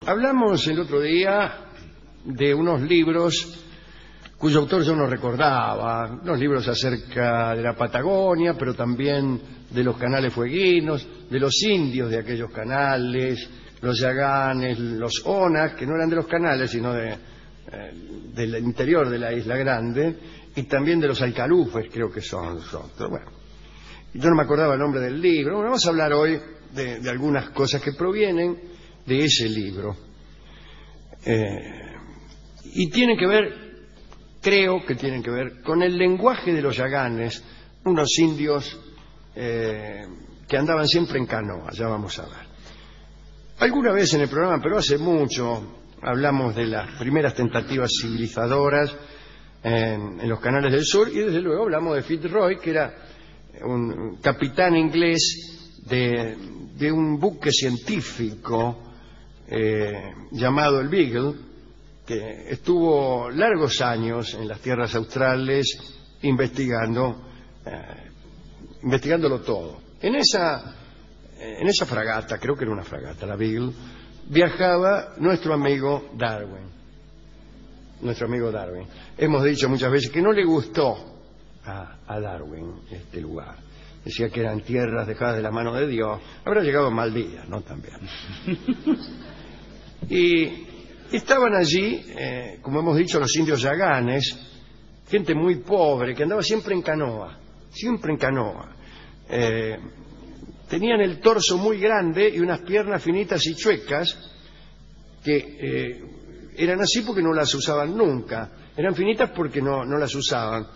Hablamos el otro día de unos libros cuyo autor yo no recordaba, unos libros acerca de la Patagonia, pero también de los canales fueguinos, de los indios de aquellos canales, los yaganes, los onas, que no eran de los canales, sino del interior de la Isla Grande, y también de los alcalufes, creo que son los otros. Bueno, yo no me acordaba el nombre del libro. Bueno, vamos a hablar hoy de algunas cosas que provienen de ese libro. Y tienen que ver, creo que tienen que ver, con el lenguaje de los yaganes, unos indios que andaban siempre en canoa, ya vamos a ver. Alguna vez en el programa, pero hace mucho, hablamos de las primeras tentativas civilizadoras en los canales del sur, y desde luego hablamos de Fitzroy, que era un capitán inglés de un buque científico llamado el Beagle, que estuvo largos años en las tierras australes investigándolo todo. En esa fragata, creo que era una fragata, la Beagle, viajaba nuestro amigo Darwin. Hemos dicho muchas veces que no le gustó a Darwin este lugar. Decía que eran tierras dejadas de la mano de Dios. Habrá llegado mal día, ¿no? También. Y estaban allí, como hemos dicho, los indios yaganes, gente muy pobre, que andaba siempre en canoa. Tenían el torso muy grande y unas piernas finitas y chuecas, que eran así porque no las usaban nunca. Eran finitas porque no las usaban.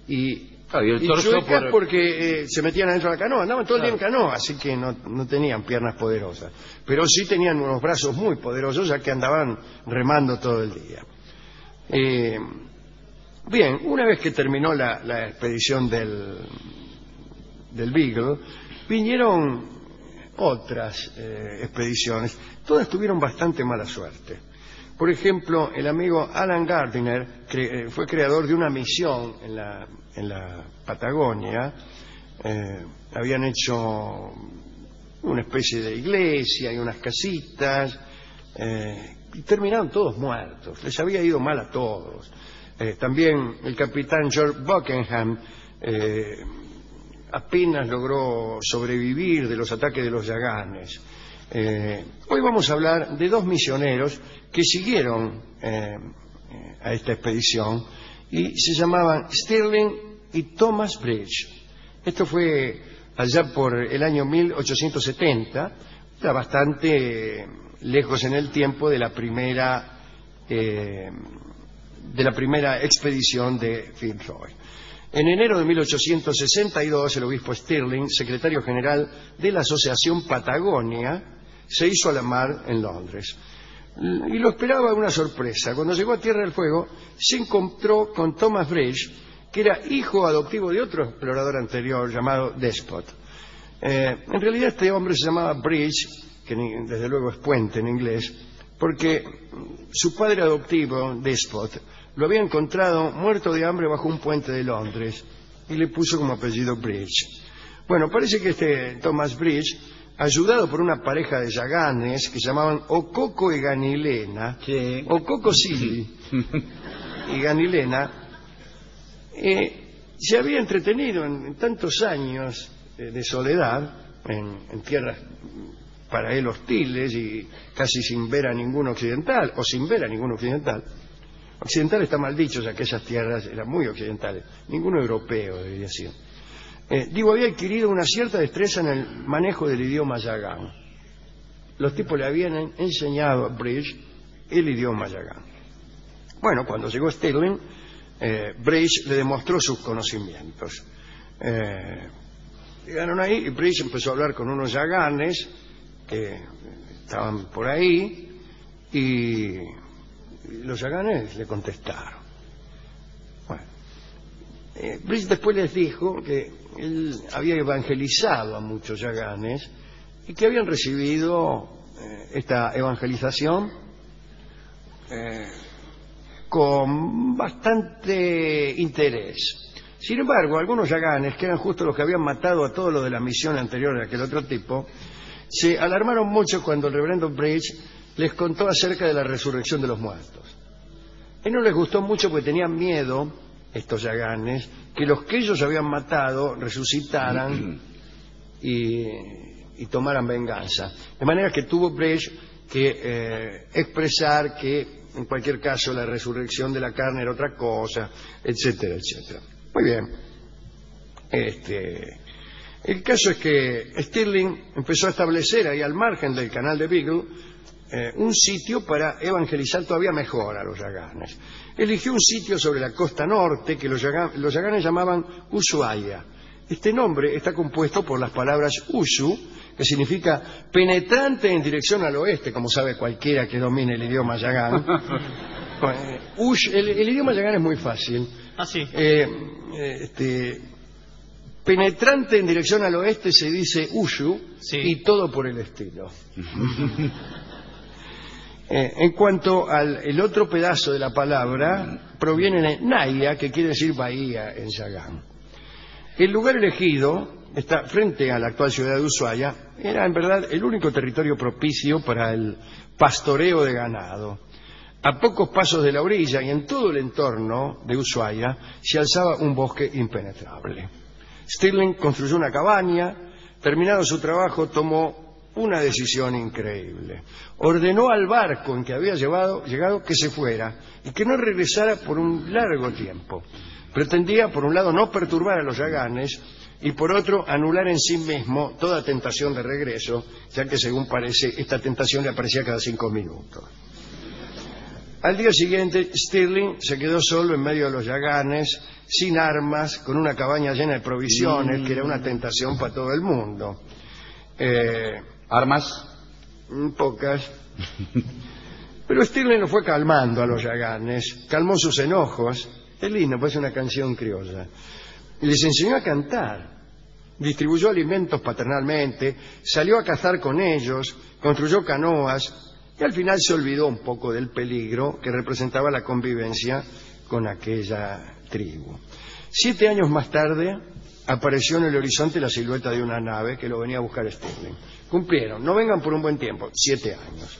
Y chuecas porque se metían adentro de la canoa. Andaban todo el día en canoa, así que no tenían piernas poderosas. Pero sí tenían unos brazos muy poderosos, ya que andaban remando todo el día. Bien, una vez que terminó la expedición del Beagle, vinieron otras expediciones. Todas tuvieron bastante mala suerte. Por ejemplo, el amigo Alan Gardiner fue creador de una misión en la Patagonia. Habían hecho una especie de iglesia y unas casitas, y terminaron todos muertos. Les había ido mal a todos. También el capitán George Buckingham apenas logró sobrevivir de los ataques de los yaganes. Hoy vamos a hablar de dos misioneros que siguieron a esta expedición y se llamaban Stirling y Thomas Bridge. Esto fue allá por el año 1870, está bastante lejos en el tiempo de la primera expedición de Fitzroy. En enero de 1862, el obispo Stirling, secretario general de la Asociación Patagonia, se hizo a la mar en Londres. Y lo esperaba una sorpresa. Cuando llegó a Tierra del Fuego, se encontró con Thomas Bridge, que era hijo adoptivo de otro explorador anterior llamado Despot. En realidad este hombre se llamaba Bridge, que desde luego es puente en inglés, porque su padre adoptivo, Despot, lo había encontrado muerto de hambre bajo un puente de Londres y le puso como apellido Bridge. Bueno, parece que este Thomas Bridge, ayudado por una pareja de yaganes que se llamaban Ococo y Ganilena, sí. Ococo Silly y Ganilena, se había entretenido en tantos años de soledad en tierras para él hostiles y casi sin ver a ningún occidental, o sin ver a ningún occidental. Occidental está mal dicho, ya que esas tierras eran muy occidentales, ninguno europeo debería ser. Había adquirido una cierta destreza en el manejo del idioma yagán. Los tipos le habían enseñado a Bridge el idioma yagán. Bueno, cuando llegó Stirling, Bridge le demostró sus conocimientos. Llegaron ahí y Bridge empezó a hablar con unos yaganes que estaban por ahí y los yaganes le contestaron. Bueno, Bridge después les dijo que él había evangelizado a muchos yaganes y que habían recibido esta evangelización con bastante interés. Sin embargo, algunos yaganes, que eran justo los que habían matado a todos los de la misión anterior de aquel otro tipo, se alarmaron mucho cuando el reverendo Bridge les contó acerca de la resurrección de los muertos. Y no les gustó mucho porque tenían miedo, estos yaganes, que los que ellos habían matado resucitaran y tomaran venganza. De manera que tuvo Brecht que expresar que, en cualquier caso, la resurrección de la carne era otra cosa, etcétera, etcétera. Muy bien. El caso es que Stirling empezó a establecer ahí al margen del canal de Beagle un sitio para evangelizar todavía mejor a los yaganes. Eligió un sitio sobre la costa norte que los yaganes llamaban Ushuaia. Este nombre está compuesto por las palabras Ushu, que significa penetrante en dirección al oeste, como sabe cualquiera que domine el idioma yagán. El idioma yagán es muy fácil. Ah, sí. Penetrante en dirección al oeste se dice Ushu, sí, y todo por el estilo. En cuanto al otro pedazo de la palabra, proviene de Naya, que quiere decir bahía en yagán. El lugar elegido está frente a la actual ciudad de Ushuaia. Era en verdad el único territorio propicio para el pastoreo de ganado. A pocos pasos de la orilla y en todo el entorno de Ushuaia se alzaba un bosque impenetrable. Stirling construyó una cabaña. Terminado su trabajo, tomó una decisión increíble. Ordenó al barco en que había llegado que se fuera y que no regresara por un largo tiempo. Pretendía, por un lado, no perturbar a los yaganes y, por otro, anular en sí mismo toda tentación de regreso, ya que, según parece, esta tentación le aparecía cada 5 minutos. Al día siguiente, Stirling se quedó solo en medio de los yaganes, sin armas, con una cabaña llena de provisiones, que era una tentación para todo el mundo. ¿Armas? Pocas. Pero Stirling lo fue calmando a los yaganes, calmó sus enojos. Es lindo, pues, una canción criolla. Y les enseñó a cantar. Distribuyó alimentos paternalmente, salió a cazar con ellos, construyó canoas y al final se olvidó un poco del peligro que representaba la convivencia con aquella tribu. 7 años más tarde apareció en el horizonte la silueta de una nave que lo venía a buscar Stirling. Cumplieron, no vengan por un buen tiempo, 7 años.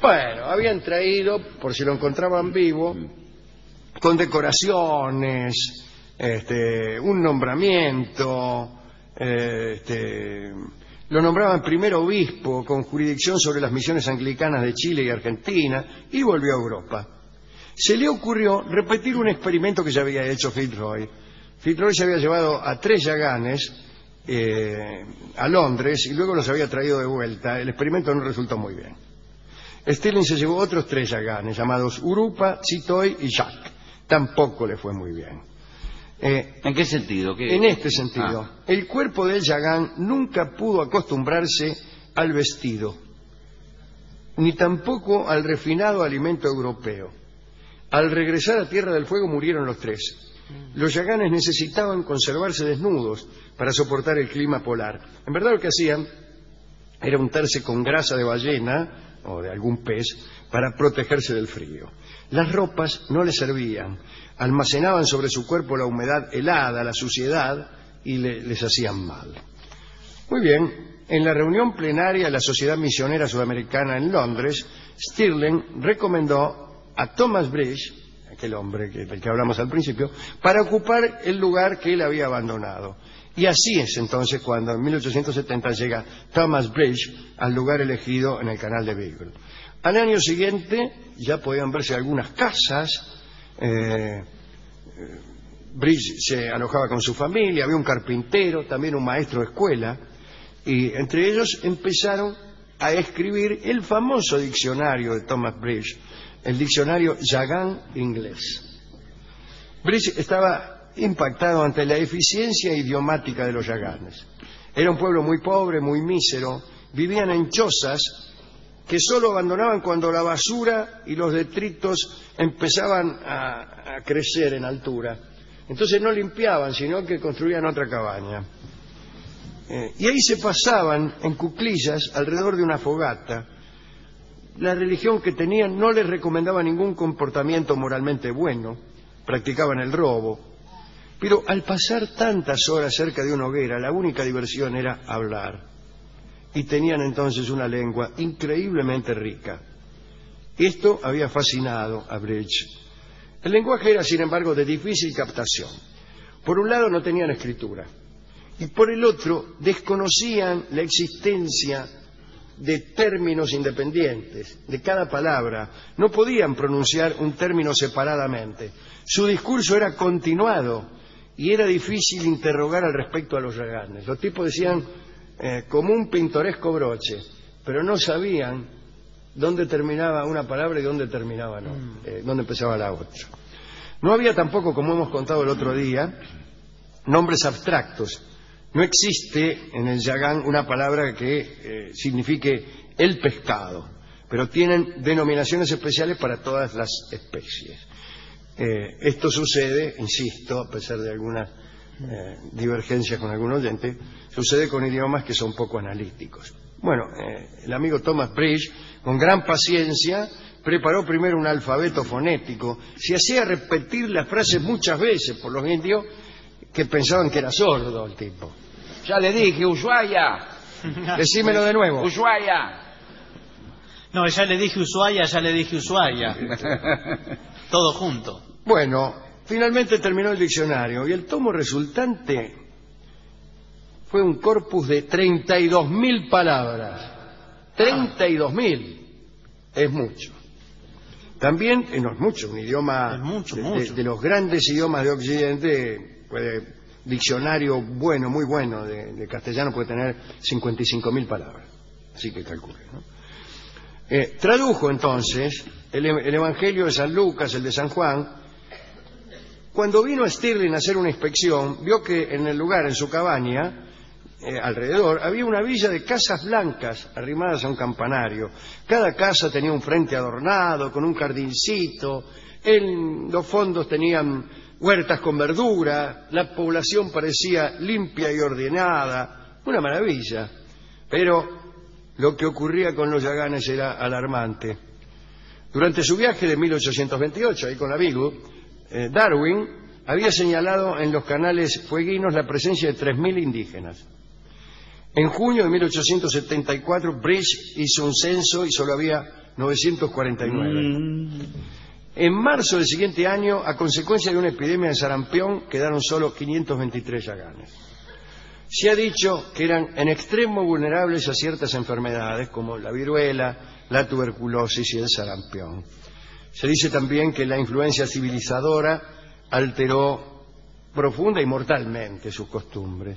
Bueno, habían traído, por si lo encontraban vivo, con decoraciones, un nombramiento, lo nombraban primer obispo con jurisdicción sobre las misiones anglicanas de Chile y Argentina, y volvió a Europa. Se le ocurrió repetir un experimento que ya había hecho Fitzroy. Fitzroy se había llevado a 3 yaganes a Londres y luego los había traído de vuelta. El experimento no resultó muy bien. Stirling se llevó otros 3 yaganes llamados Urupa, Chitoy y Jack. Tampoco le fue muy bien. ¿En qué sentido? En este sentido. El cuerpo del yagán nunca pudo acostumbrarse al vestido, ni tampoco al refinado alimento europeo. Al regresar a Tierra del Fuego murieron los 3. Los yaganes necesitaban conservarse desnudos para soportar el clima polar. En verdad lo que hacían era untarse con grasa de ballena o de algún pez para protegerse del frío. Las ropas no les servían, almacenaban sobre su cuerpo la humedad helada, la suciedad, y les hacían mal. Muy bien, en la reunión plenaria de la Sociedad Misionera Sudamericana en Londres, Stirling recomendó a Thomas Bridge, aquel hombre del que hablamos al principio, para ocupar el lugar que él había abandonado. Y así es entonces cuando en 1870 llega Thomas Bridge al lugar elegido en el canal de Beagle. Al año siguiente ya podían verse algunas casas. Bridge se alojaba con su familia, había un carpintero, también un maestro de escuela, y entre ellos empezaron a escribir el famoso diccionario de Thomas Bridge, el diccionario Yagán inglés. Bridge estaba impactado ante la eficiencia idiomática de los yaganes. Era un pueblo muy pobre, muy mísero, vivían en chozas que solo abandonaban cuando la basura y los detritos empezaban a crecer en altura. Entonces no limpiaban, sino que construían otra cabaña. Y ahí se pasaban en cuclillas alrededor de una fogata. La religión que tenían no les recomendaba ningún comportamiento moralmente bueno, practicaban el robo. Pero al pasar tantas horas cerca de una hoguera, la única diversión era hablar. y tenían entonces una lengua increíblemente rica. Esto había fascinado a Bridge. El lenguaje era, sin embargo, de difícil captación. Por un lado, no tenían escritura, y por el otro, desconocían la existencia de términos independientes, de cada palabra. No podían pronunciar un término separadamente. Su discurso era continuado y era difícil interrogar al respecto a los yaganes. Los tipos decían como un pintoresco broche, pero no sabían dónde terminaba una palabra y dónde terminaba dónde empezaba la otra. No había tampoco, como hemos contado el otro día, nombres abstractos. No existe en el yagán una palabra que signifique el pescado, pero tienen denominaciones especiales para todas las especies. Esto sucede, insisto, a pesar de algunas divergencias con algún oyente, sucede con idiomas que son poco analíticos. Bueno, el amigo Thomas Bridge, con gran paciencia, preparó primero un alfabeto fonético. Se hacía repetir las frases muchas veces por los indios que pensaban que era sordo el tipo. Ya le dije, Ushuaia. Decímelo de nuevo. Ushuaia. No, ya le dije Ushuaia. Todo junto. Bueno, finalmente terminó el diccionario y el tomo resultante fue un corpus de 32.000 palabras. 32.000. Es mucho. También, no es mucho, un idioma es mucho. De los grandes idiomas de Occidente, diccionario bueno, muy bueno de castellano puede tener 55.000 palabras. Así que calcule, ¿no? Tradujo entonces el Evangelio de San Lucas, el de San Juan. Cuando vino a Stirling a hacer una inspección, vio que en el lugar, en su cabaña, alrededor, había una villa de casas blancas arrimadas a un campanario. Cada casa tenía un frente adornado, con un jardincito, en los fondos tenían huertas con verdura, la población parecía limpia y ordenada, una maravilla. Pero lo que ocurría con los yaganes era alarmante. Durante su viaje de 1828, ahí con la Beagle, Darwin había señalado en los canales fueguinos la presencia de 3.000 indígenas. En junio de 1874, Bridge hizo un censo y solo había 949. En marzo del siguiente año, a consecuencia de una epidemia de sarampión, quedaron solo 523 yaganes. Se ha dicho que eran en extremo vulnerables a ciertas enfermedades como la viruela, la tuberculosis y el sarampión. Se dice también que la influencia civilizadora alteró profunda y mortalmente sus costumbres.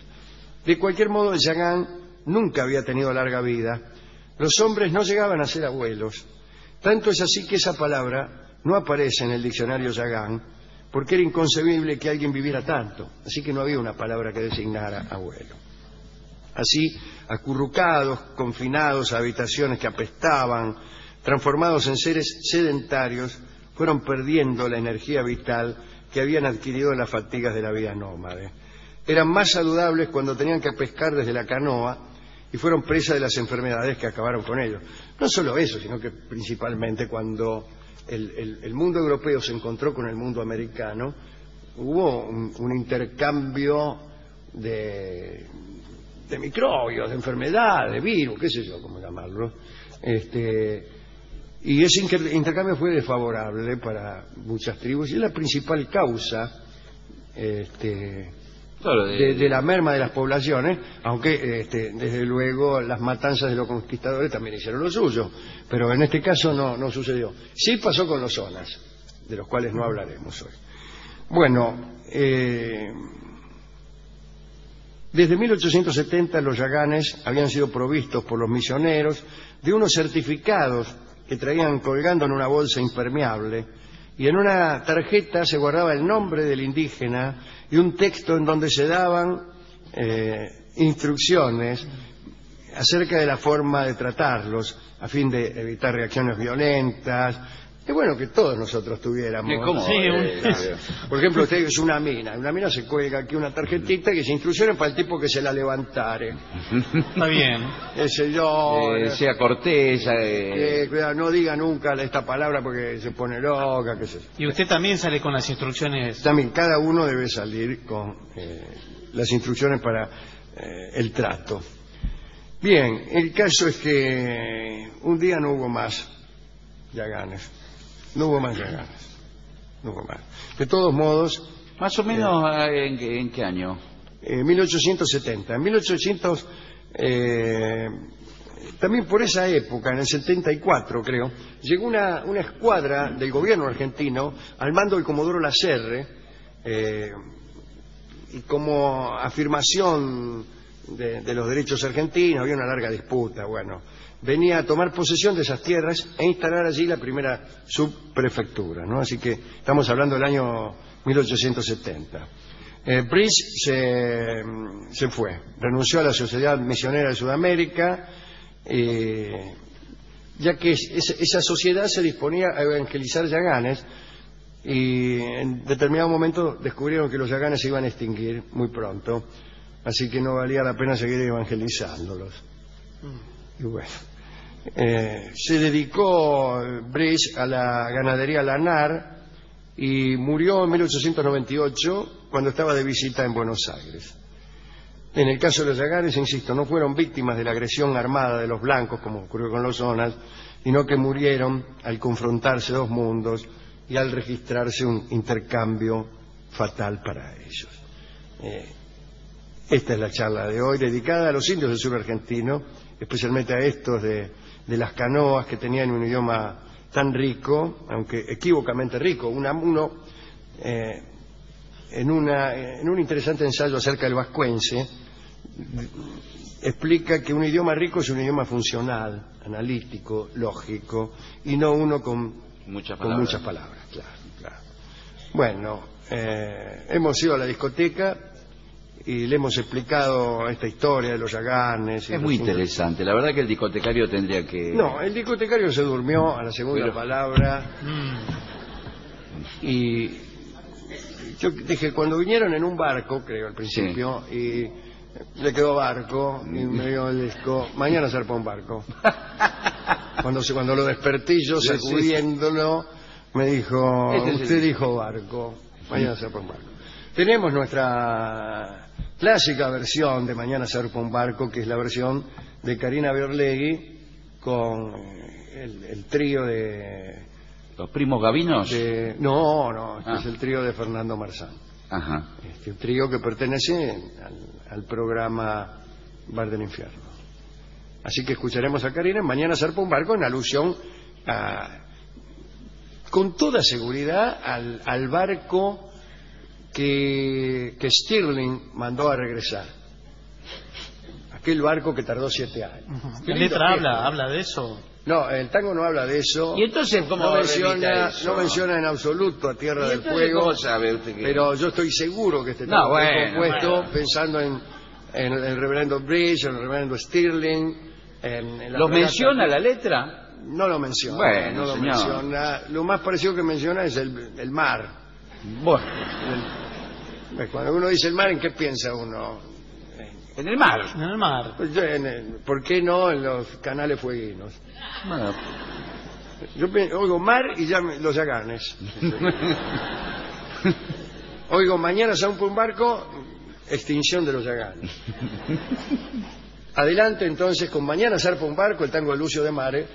De cualquier modo, el yagán nunca había tenido larga vida. Los hombres no llegaban a ser abuelos. Tanto es así que esa palabra no aparece en el diccionario yagán, porque era inconcebible que alguien viviera tanto. Así que no había una palabra que designara abuelo. Así, acurrucados, confinados a habitaciones que apestaban, transformados en seres sedentarios, fueron perdiendo la energía vital que habían adquirido en las fatigas de la vida nómade. Eran más saludables cuando tenían que pescar desde la canoa y fueron presa de las enfermedades que acabaron con ellos. No solo eso, sino que principalmente cuando el mundo europeo se encontró con el mundo americano, hubo un intercambio de microbios, de enfermedades, de virus, qué sé yo, cómo llamarlo. Y ese intercambio fue desfavorable para muchas tribus y es la principal causa de la merma de las poblaciones, aunque desde luego las matanzas de los conquistadores también hicieron lo suyo, pero en este caso no sucedió. Sí pasó con los zonas, de los cuales no hablaremos hoy. Bueno, desde 1870 los yaganes habían sido provistos por los misioneros de unos certificados que traían colgando en una bolsa impermeable, y en una tarjeta se guardaba el nombre del indígena y un texto en donde se daban instrucciones acerca de la forma de tratarlos a fin de evitar reacciones violentas. Es bueno que todos nosotros tuviéramos. ¿Cómo? Sí, Por ejemplo, usted es una mina. En una mina se cuelga aquí una tarjetita que es instrucciones para el tipo que se la levantare. Está bien. Ese yo. Sea cortés. Cuidado, no diga nunca esta palabra porque se pone loca, qué sé yo. Y usted también sale con las instrucciones. También cada uno debe salir con las instrucciones para el trato. Bien, el caso es que un día no hubo más Yaganes. No hubo más Yaganes. No hubo más. De todos modos, Más o menos, ¿en qué año? 1870. En 1800, también por esa época, en el 74 creo, llegó una escuadra del gobierno argentino al mando del comodoro Lacerre, y como afirmación de los derechos argentinos, había una larga disputa, bueno, venía a tomar posesión de esas tierras e instalar allí la primera subprefectura, ¿no? Así que estamos hablando del año 1870. Bridge se fue, renunció a la Sociedad Misionera de Sudamérica, ya que esa sociedad se disponía a evangelizar Yaganes, y en determinado momento descubrieron que los Yaganes se iban a extinguir muy pronto, así que no valía la pena seguir evangelizándolos. Y bueno, se dedicó Bridge a la ganadería lanar y murió en 1898 cuando estaba de visita en Buenos Aires. En el caso de los Yaganes, insisto, no fueron víctimas de la agresión armada de los blancos, como ocurrió con los Zonas, sino que murieron al confrontarse dos mundos y al registrarse un intercambio fatal para ellos. Esta es la charla de hoy, dedicada a los indios del sur argentino, especialmente a estos de las canoas, que tenían un idioma tan rico, aunque equívocamente rico. En un interesante ensayo acerca del vascuence, explica que un idioma rico es un idioma funcional, analítico, lógico, y no uno con muchas palabras. Claro. Bueno, hemos ido a la discoteca y le hemos explicado esta historia de los Yaganes. Es muy interesante. La verdad que el discotecario tendría que... No, el discotecario se durmió a la segunda palabra. Y yo dije, cuando vinieron en un barco, creo al principio, y le quedó barco, y me dio el disco, mañana zarpa un barco. Cuando lo desperté yo sacudiéndolo, me dijo, usted dijo barco, mañana zarpa un barco. Tenemos nuestra clásica versión de Mañana zarpa un barco, que es la versión de Karina Berlegui con el trío de... ¿Los primos Gavinos? No, es el trío de Fernando Marzán. Ajá. Un trío que pertenece al programa Bar del Infierno. Así que escucharemos a Karina en Mañana zarpa un barco, en alusión con toda seguridad al barco que Stirling mandó a regresar. Aquel barco que tardó 7 años. ¿La letra habla de eso? No, el tango no habla de eso. ¿Y entonces cómo no menciona en absoluto a Tierra del Fuego? ¿Cómo sabe usted que... Pero yo estoy seguro que este tango fue compuesto pensando en el reverendo Bridge, en el reverendo Stirling. ¿Lo menciona la letra? No lo menciona. Bueno, no lo señor. menciona. Lo más parecido que menciona es el mar. Bueno. Cuando uno dice el mar, ¿en qué piensa uno? En el mar. En el mar. Pues ¿por qué no en los canales fueguinos? Bueno. Yo oigo mar y ya los Yaganes. Oigo mañana zarpa un barco, extinción de los Yaganes. Adelante entonces con Mañana zarpa un barco, el tango de Lucio de Mare,